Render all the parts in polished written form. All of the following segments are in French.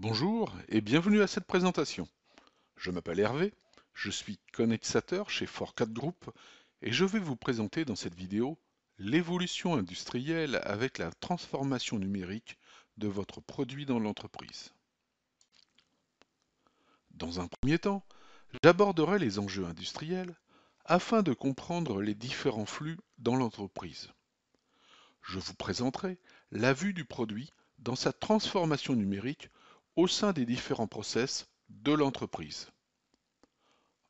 Bonjour et bienvenue à cette présentation. Je m'appelle Hervé, je suis connexateur chez Forcat Group et je vais vous présenter dans cette vidéo l'évolution industrielle avec la transformation numérique de votre produit dans l'entreprise. Dans un premier temps, j'aborderai les enjeux industriels afin de comprendre les différents flux dans l'entreprise. Je vous présenterai la vue du produit dans sa transformation numérique au sein des différents process de l'entreprise.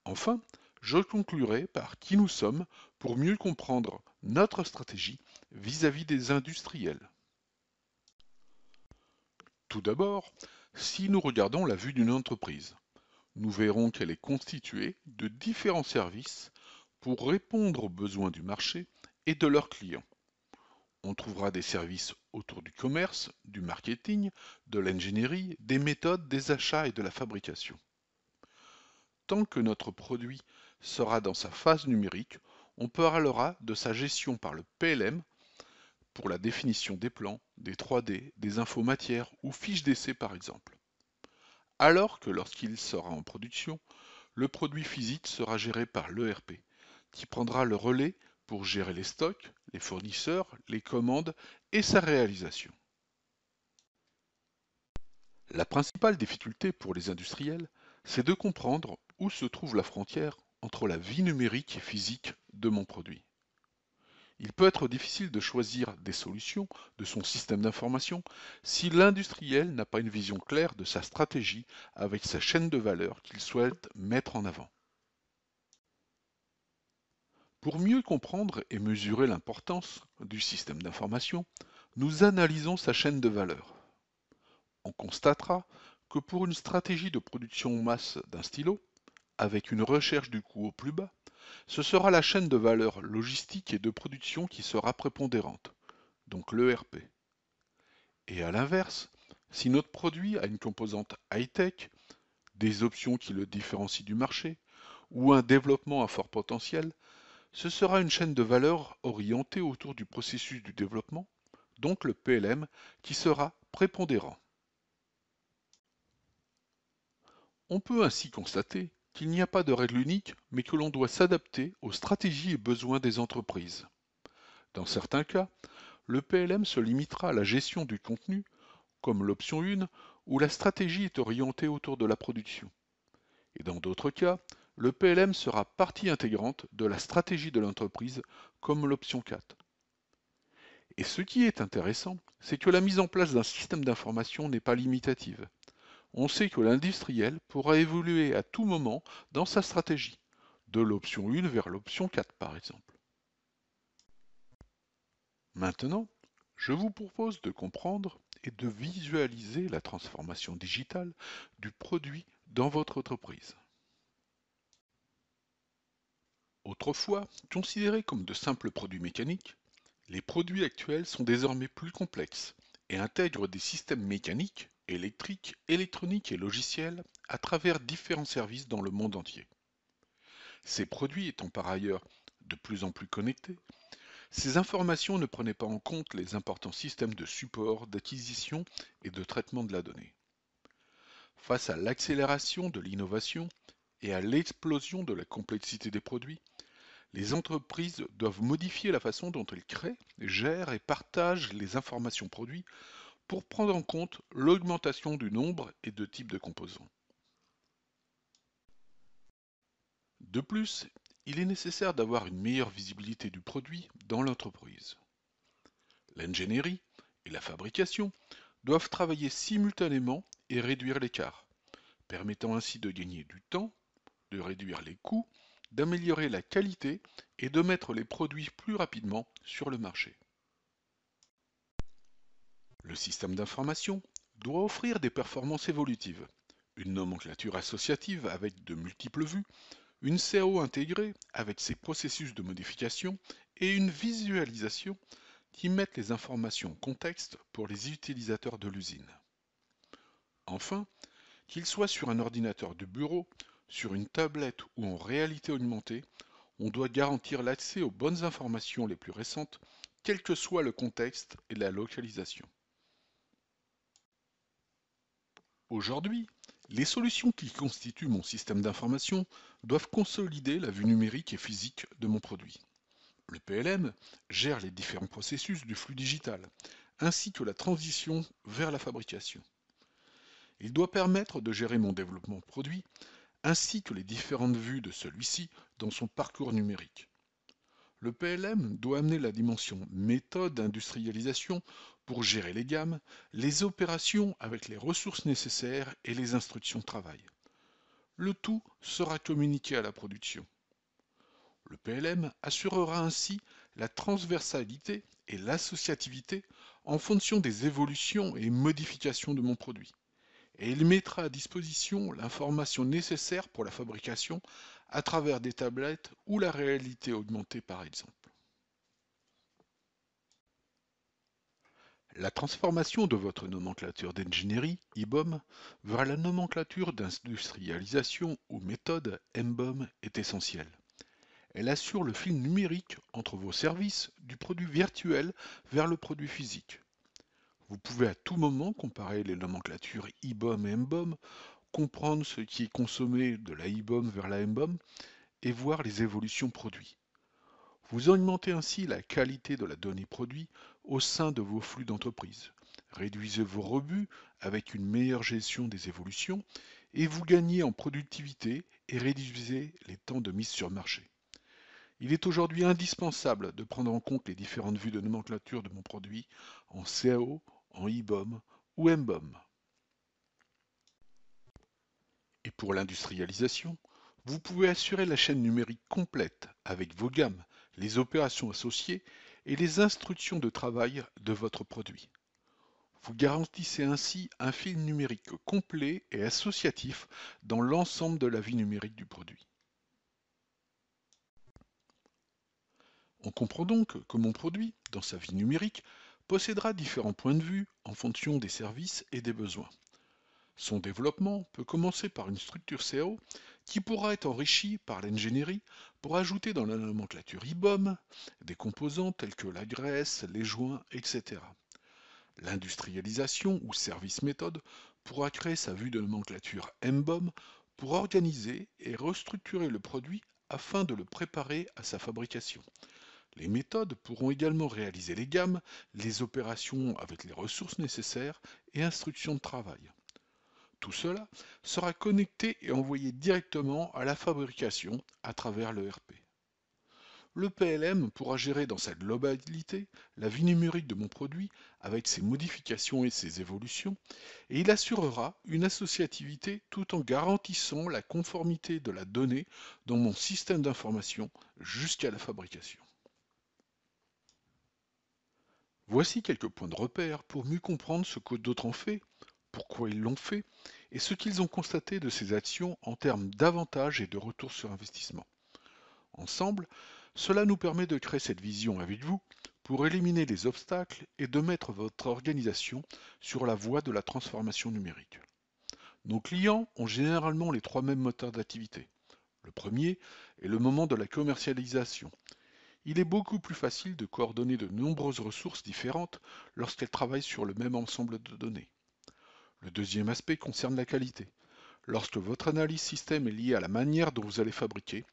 Enfin, je conclurai par qui nous sommes pour mieux comprendre notre stratégie vis-à-vis des industriels. Tout d'abord, si nous regardons la vue d'une entreprise, nous verrons qu'elle est constituée de différents services pour répondre aux besoins du marché et de leurs clients. On trouvera des services autour du commerce, du marketing, de l'ingénierie, des méthodes, des achats et de la fabrication. Tant que notre produit sera dans sa phase numérique, on parlera de sa gestion par le PLM pour la définition des plans, des 3D, des infos matières ou fiches d'essai par exemple. Alors que lorsqu'il sera en production, le produit physique sera géré par l'ERP, qui prendra le relais pour gérer les stocks, les fournisseurs, les commandes et sa réalisation. La principale difficulté pour les industriels, c'est de comprendre où se trouve la frontière entre la vie numérique et physique de mon produit. Il peut être difficile de choisir des solutions de son système d'information si l'industriel n'a pas une vision claire de sa stratégie avec sa chaîne de valeur qu'il souhaite mettre en avant. Pour mieux comprendre et mesurer l'importance du système d'information, nous analysons sa chaîne de valeur. On constatera que pour une stratégie de production en masse d'un stylo, avec une recherche du coût au plus bas, ce sera la chaîne de valeur logistique et de production qui sera prépondérante, donc l'ERP. Et à l'inverse, si notre produit a une composante high-tech, des options qui le différencient du marché, ou un développement à fort potentiel, ce sera une chaîne de valeur orientée autour du processus du développement, donc le PLM, qui sera prépondérant. On peut ainsi constater qu'il n'y a pas de règle unique, mais que l'on doit s'adapter aux stratégies et besoins des entreprises. Dans certains cas, le PLM se limitera à la gestion du contenu, comme l'option 1, où la stratégie est orientée autour de la production. Et dans d'autres cas, le PLM sera partie intégrante de la stratégie de l'entreprise, comme l'option 4. Et ce qui est intéressant, c'est que la mise en place d'un système d'information n'est pas limitative. On sait que l'industriel pourra évoluer à tout moment dans sa stratégie, de l'option 1 vers l'option 4 par exemple. Maintenant, je vous propose de comprendre et de visualiser la transformation digitale du produit dans votre entreprise. Autrefois, considérés comme de simples produits mécaniques, les produits actuels sont désormais plus complexes et intègrent des systèmes mécaniques, électriques, électroniques et logiciels à travers différents services dans le monde entier. Ces produits étant par ailleurs de plus en plus connectés, ces informations ne prenaient pas en compte les importants systèmes de support, d'acquisition et de traitement de la donnée. Face à l'accélération de l'innovation et à l'explosion de la complexité des produits, les entreprises doivent modifier la façon dont elles créent, gèrent et partagent les informations produits pour prendre en compte l'augmentation du nombre et de types de composants. De plus, il est nécessaire d'avoir une meilleure visibilité du produit dans l'entreprise. L'ingénierie et la fabrication doivent travailler simultanément et réduire l'écart, permettant ainsi de gagner du temps, de réduire les coûts, d'améliorer la qualité et de mettre les produits plus rapidement sur le marché. Le système d'information doit offrir des performances évolutives, une nomenclature associative avec de multiples vues, une CAO intégrée avec ses processus de modification et une visualisation qui mette les informations en contexte pour les utilisateurs de l'usine. Enfin, qu'il soit sur un ordinateur de bureau, sur une tablette ou en réalité augmentée, on doit garantir l'accès aux bonnes informations les plus récentes, quel que soit le contexte et la localisation. Aujourd'hui, les solutions qui constituent mon système d'information doivent consolider la vue numérique et physique de mon produit. Le PLM gère les différents processus du flux digital, ainsi que la transition vers la fabrication. Il doit permettre de gérer mon développement produit, ainsi que les différentes vues de celui-ci dans son parcours numérique. Le PLM doit amener la dimension méthode d'industrialisation pour gérer les gammes, les opérations avec les ressources nécessaires et les instructions de travail. Le tout sera communiqué à la production. Le PLM assurera ainsi la transversalité et l'associativité en fonction des évolutions et modifications de mon produit. Et il mettra à disposition l'information nécessaire pour la fabrication à travers des tablettes ou la réalité augmentée par exemple. La transformation de votre nomenclature d'ingénierie, IBOM, vers la nomenclature d'industrialisation ou méthode, MBOM, est essentielle. Elle assure le fil numérique entre vos services du produit virtuel vers le produit physique. Vous pouvez à tout moment comparer les nomenclatures IBOM et MBOM, comprendre ce qui est consommé de la IBOM vers la MBOM et voir les évolutions produits. Vous augmentez ainsi la qualité de la donnée produit au sein de vos flux d'entreprise. Réduisez vos rebuts avec une meilleure gestion des évolutions et vous gagnez en productivité et réduisez les temps de mise sur marché. Il est aujourd'hui indispensable de prendre en compte les différentes vues de nomenclature de mon produit en CAO, en IBOM ou MBOM. Et pour l'industrialisation, vous pouvez assurer la chaîne numérique complète avec vos gammes, les opérations associées et les instructions de travail de votre produit. Vous garantissez ainsi un fil numérique complet et associatif dans l'ensemble de la vie numérique du produit. On comprend donc que mon produit, dans sa vie numérique, possédera différents points de vue en fonction des services et des besoins. Son développement peut commencer par une structure CAO qui pourra être enrichie par l'ingénierie pour ajouter dans la nomenclature IBOM des composants tels que la graisse, les joints, etc. L'industrialisation ou service méthode pourra créer sa vue de nomenclature MBOM pour organiser et restructurer le produit afin de le préparer à sa fabrication. Les méthodes pourront également réaliser les gammes, les opérations avec les ressources nécessaires et instructions de travail. Tout cela sera connecté et envoyé directement à la fabrication à travers le l'ERP. Le PLM pourra gérer dans sa globalité la vie numérique de mon produit avec ses modifications et ses évolutions, et il assurera une associativité tout en garantissant la conformité de la donnée dans mon système d'information jusqu'à la fabrication. Voici quelques points de repère pour mieux comprendre ce que d'autres ont fait, pourquoi ils l'ont fait et ce qu'ils ont constaté de ces actions en termes d'avantages et de retour sur investissement. Ensemble, cela nous permet de créer cette vision avec vous pour éliminer les obstacles et de mettre votre organisation sur la voie de la transformation numérique. Nos clients ont généralement les trois mêmes moteurs d'activité. Le premier est le moment de la commercialisation. Il est beaucoup plus facile de coordonner de nombreuses ressources différentes lorsqu'elles travaillent sur le même ensemble de données. Le deuxième aspect concerne la qualité. Lorsque votre analyse système est liée à la manière dont vous allez fabriquer,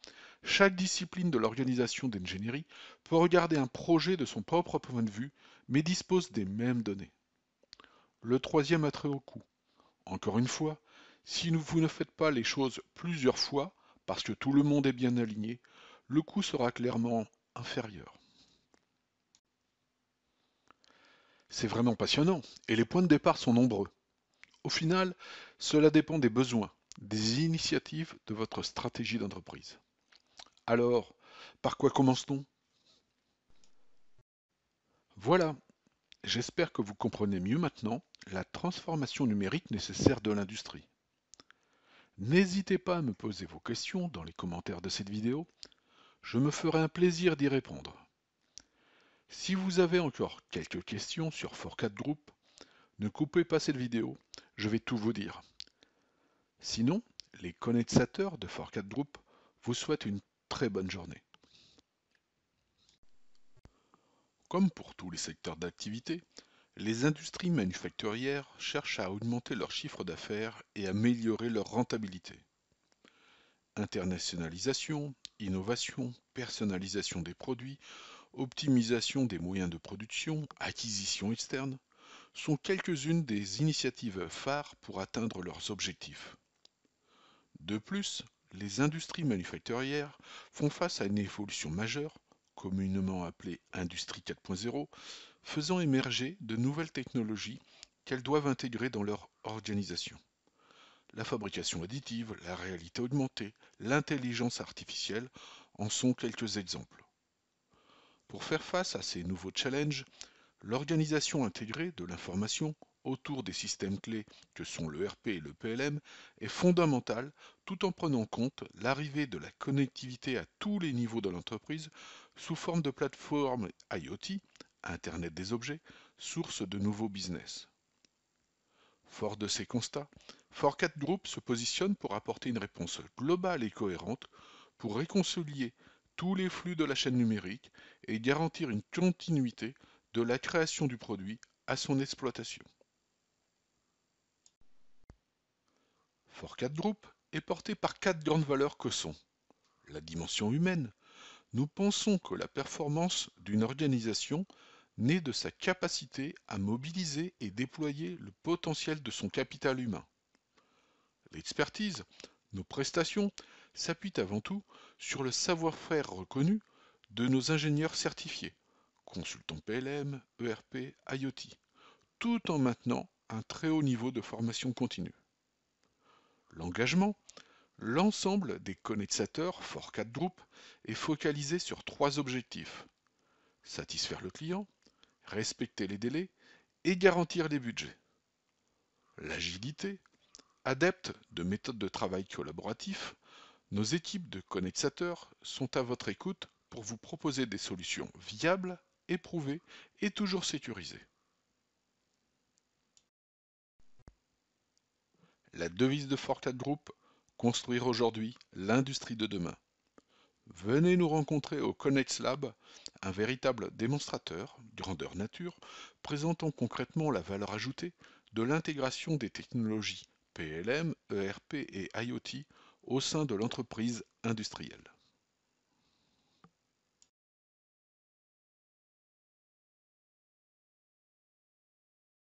chaque discipline de l'organisation d'ingénierie peut regarder un projet de son propre point de vue, mais dispose des mêmes données. Le troisième a trait au coût. Encore une fois, si vous ne faites pas les choses plusieurs fois, parce que tout le monde est bien aligné, le coût sera clairement inférieur. C'est vraiment passionnant, et les points de départ sont nombreux. Au final, cela dépend des besoins, des initiatives de votre stratégie d'entreprise. Alors, par quoi commence-t-on? Voilà, j'espère que vous comprenez mieux maintenant la transformation numérique nécessaire de l'industrie. N'hésitez pas à me poser vos questions dans les commentaires de cette vidéo, je me ferai un plaisir d'y répondre. Si vous avez encore quelques questions sur Forcat Group, ne coupez pas cette vidéo, je vais tout vous dire. Sinon, les connaissateurs de Forcat Group vous souhaitent une très bonne journée. Comme pour tous les secteurs d'activité, Les industries manufacturières cherchent à augmenter leur chiffre d'affaires et améliorer leur rentabilité. Internationalisation, innovation, personnalisation des produits, optimisation des moyens de production, acquisition externe, sont quelques-unes des initiatives phares pour atteindre leurs objectifs. De plus, les industries manufacturières font face à une évolution majeure, communément appelée Industrie 4.0, faisant émerger de nouvelles technologies qu'elles doivent intégrer dans leur organisation. La fabrication additive, la réalité augmentée, l'intelligence artificielle en sont quelques exemples. Pour faire face à ces nouveaux challenges, l'organisation intégrée de l'information autour des systèmes clés que sont le RP et le PLM est fondamentale tout en prenant en compte l'arrivée de la connectivité à tous les niveaux de l'entreprise sous forme de plateformes IoT, Internet des objets, source de nouveaux business. Fort de ces constats, Fourcat Group se positionne pour apporter une réponse globale et cohérente pour réconcilier tous les flux de la chaîne numérique et garantir une continuité de la création du produit à son exploitation. Fourcat Group est porté par 4 grandes valeurs que sont la dimension humaine. Nous pensons que la performance d'une organisation naît de sa capacité à mobiliser et déployer le potentiel de son capital humain. L'expertise, nos prestations, s'appuient avant tout sur le savoir-faire reconnu de nos ingénieurs certifiés, consultants PLM, ERP, IoT, tout en maintenant un très haut niveau de formation continue. L'engagement, l'ensemble des connaissateurs Fourcat Group est focalisé sur 3 objectifs. Satisfaire le client, respecter les délais et garantir les budgets. L'agilité, adeptes de méthodes de travail collaboratif, nos équipes de connaissateurs sont à votre écoute pour vous proposer des solutions viables, éprouvées et toujours sécurisées. La devise de Fourcat Group, construire aujourd'hui l'industrie de demain. Venez nous rencontrer au Connect Lab, un véritable démonstrateur, grandeur nature, présentant concrètement la valeur ajoutée de l'intégration des technologies PLM, ERP et IoT au sein de l'entreprise industrielle.